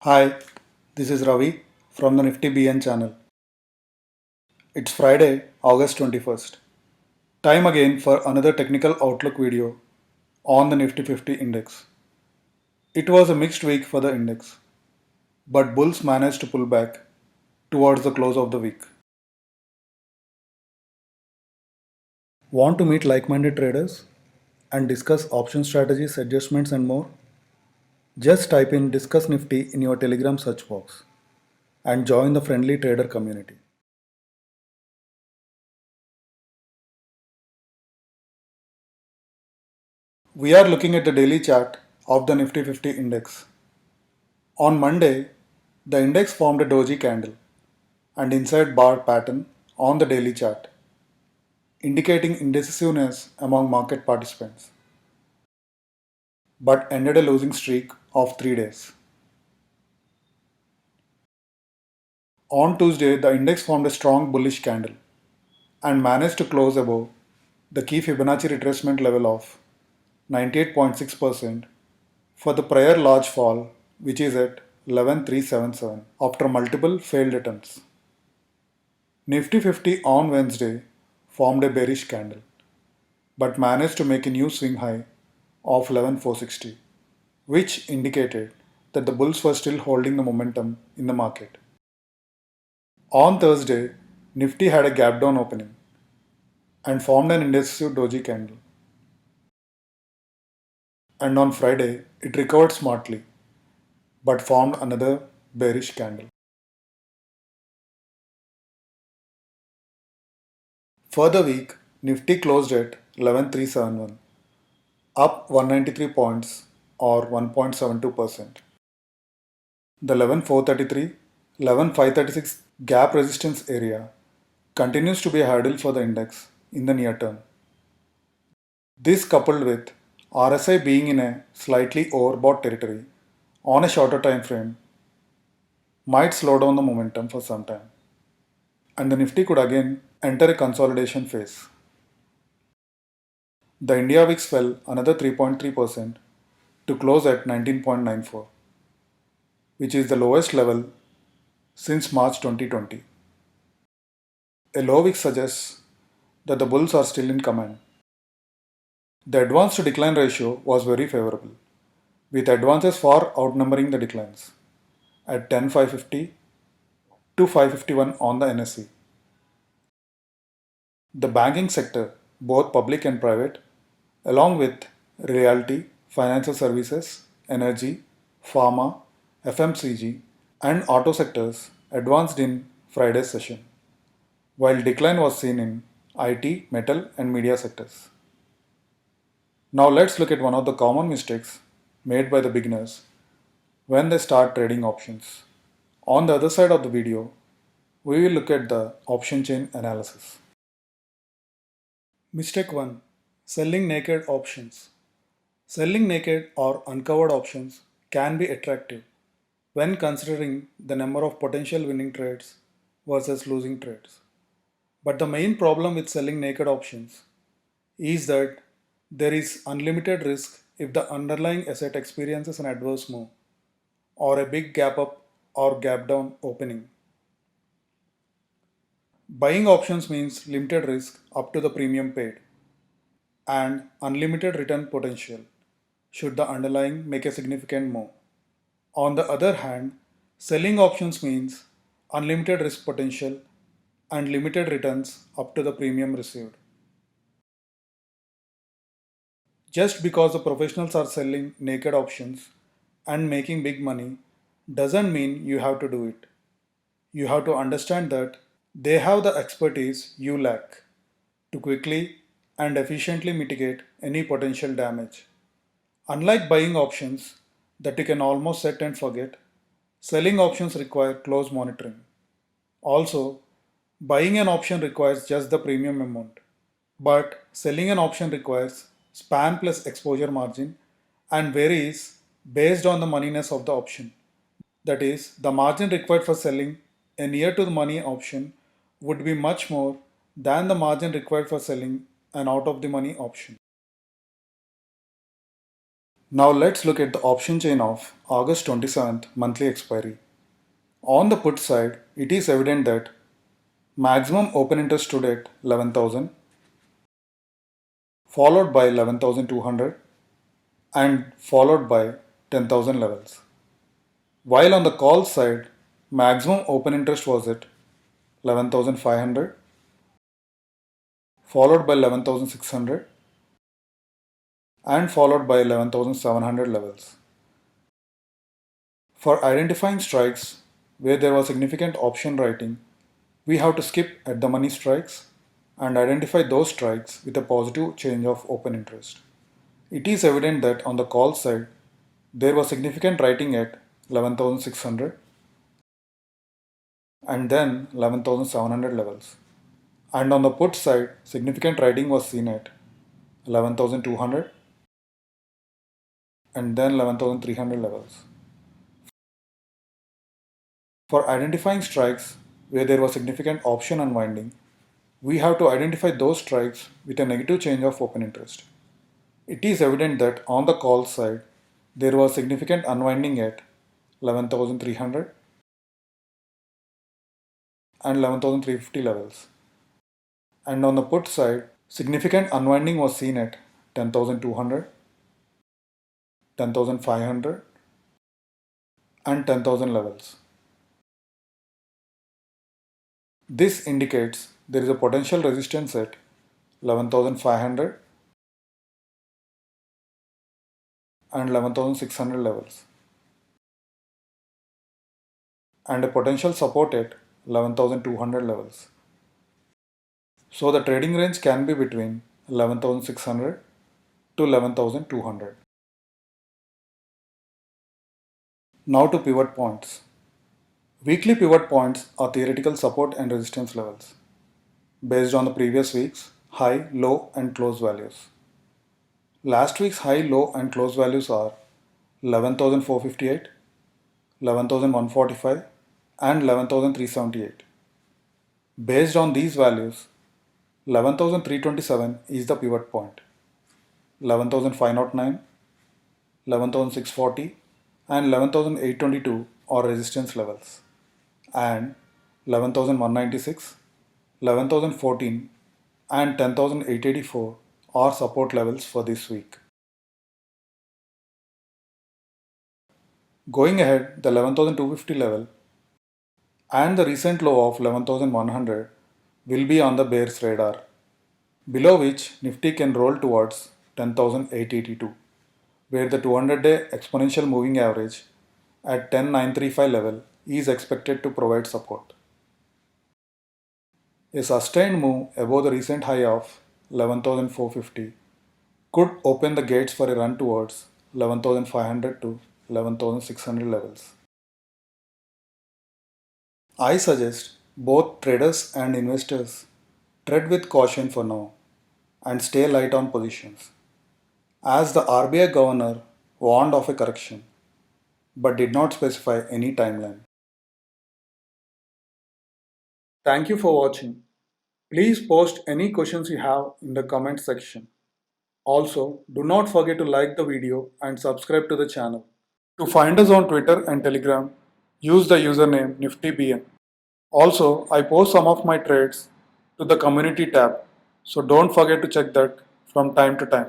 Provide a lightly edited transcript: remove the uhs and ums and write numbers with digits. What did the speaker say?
Hi, this is Ravi from the Nifty BN channel. It's Friday, August 21st. Time again for another technical outlook video on the Nifty 50 index. It was a mixed week for the index, but bulls managed to pull back towards the close of the week. Want to meet like minded traders and discuss option strategies, adjustments, and more? Just type in Discuss Nifty in your Telegram search box and join the friendly trader community. We are looking at the daily chart of the Nifty 50 index. On Monday, the index formed a doji candle and inside bar pattern on the daily chart, indicating indecisiveness among market participants, but ended a losing streak of 3 days. On Tuesday, the index formed a strong bullish candle and managed to close above the key Fibonacci retracement level of 98.6% for the prior large fall, which is at 11377 after multiple failed attempts. Nifty 50 on Wednesday formed a bearish candle but managed to make a new swing high of 11460, which indicated that the bulls were still holding the momentum in the market. On Thursday, Nifty had a gap down opening and formed an indecisive doji candle. And on Friday, it recovered smartly but formed another bearish candle. For the week, Nifty closed at 11371, up 193 points or 1.72%. The 11433, 11536 gap resistance area continues to be a hurdle for the index in the near term. This, coupled with RSI being in a slightly overbought territory on a shorter time frame, might slow down the momentum for some time, and the Nifty could again enter a consolidation phase. The India VIX fell another 3.3% to close at 19.94, which is the lowest level since March 2020. A low VIX suggests that the bulls are still in command. The advance to decline ratio was very favorable, with advances far outnumbering the declines at 10,550 to 551 on the NSE. The banking sector, both public and private, along with realty, financial services, energy, pharma, FMCG, and auto sectors advanced in Friday's session, while decline was seen in IT, metal, and media sectors. Now let's look at one of the common mistakes made by the beginners when they start trading options. On the other side of the video, we will look at the option chain analysis. Mistake 1. Selling naked options. Selling naked or uncovered options can be attractive when considering the number of potential winning trades versus losing trades. But the main problem with selling naked options is that there is unlimited risk if the underlying asset experiences an adverse move or a big gap up or gap down opening. Buying options means limited risk up to the premium paid and unlimited return potential should the underlying make a significant move. On the other hand, selling options means unlimited risk potential and limited returns up to the premium received. Just because the professionals are selling naked options and making big money doesn't mean you have to do it. You have to understand that they have the expertise you lack to quickly and efficiently mitigate any potential damage. Unlike buying options that you can almost set and forget, selling options require close monitoring. Also, buying an option requires just the premium amount, but selling an option requires span plus exposure margin and varies based on the moneyness of the option. That is, the margin required for selling a near to the money option would be much more than the margin required for selling an out of the money option. Now let's look at the option chain of August 27th monthly expiry. On the put side, it is evident that maximum open interest stood at 11,000, followed by 11,200 and followed by 10,000 levels. While on the call side, maximum open interest was at 11,500, followed by 11,600 and followed by 11,700 levels. For identifying strikes where there was significant option writing, we have to skip at the money strikes and identify those strikes with a positive change of open interest. It is evident that on the call side, there was significant writing at 11,600 and then 11,700 levels. And on the put side, significant writing was seen at 11,200 and then 11,300 levels. For identifying strikes where there was significant option unwinding, we have to identify those strikes with a negative change of open interest. It is evident that on the call side, there was significant unwinding at 11,300 and 11,350 levels. And on the put side, significant unwinding was seen at 10,200, 10,500 and 10,000 levels. This indicates there is a potential resistance at 11,500 and 11,600 levels and a potential support at 11,200 levels. So the trading range can be between 11,600 to 11,200. Now to pivot points. Weekly pivot points are theoretical support and resistance levels based on the previous week's high, low and close values. Last week's high, low and close values are 11,458, 11,145 and 11,378. Based on these values, 11,327 is the pivot point, 11,509, 11,640 and 11,822 are resistance levels and 11,196, 11,014 and 10,884 are support levels for this week. Going ahead, the 11,250 level and the recent low of 11,100 will be on the bear's radar, below which Nifty can roll towards 10,882, where the 200-day exponential moving average at 10,935 level is expected to provide support. A sustained move above the recent high of 11,450 could open the gates for a run towards 11,500 to 11,600 levels. I suggest both traders and investors tread with caution for now and stay light on positions, as the RBI governor warned of a correction but did not specify any timeline. Thank you for watching. Please post any questions you have in the comment section. Also, do not forget to like the video and subscribe to the channel. To find us on Twitter and Telegram, use the username NiftyBN. Also, I post some of my trades to the community tab, so don't forget to check that from time to time.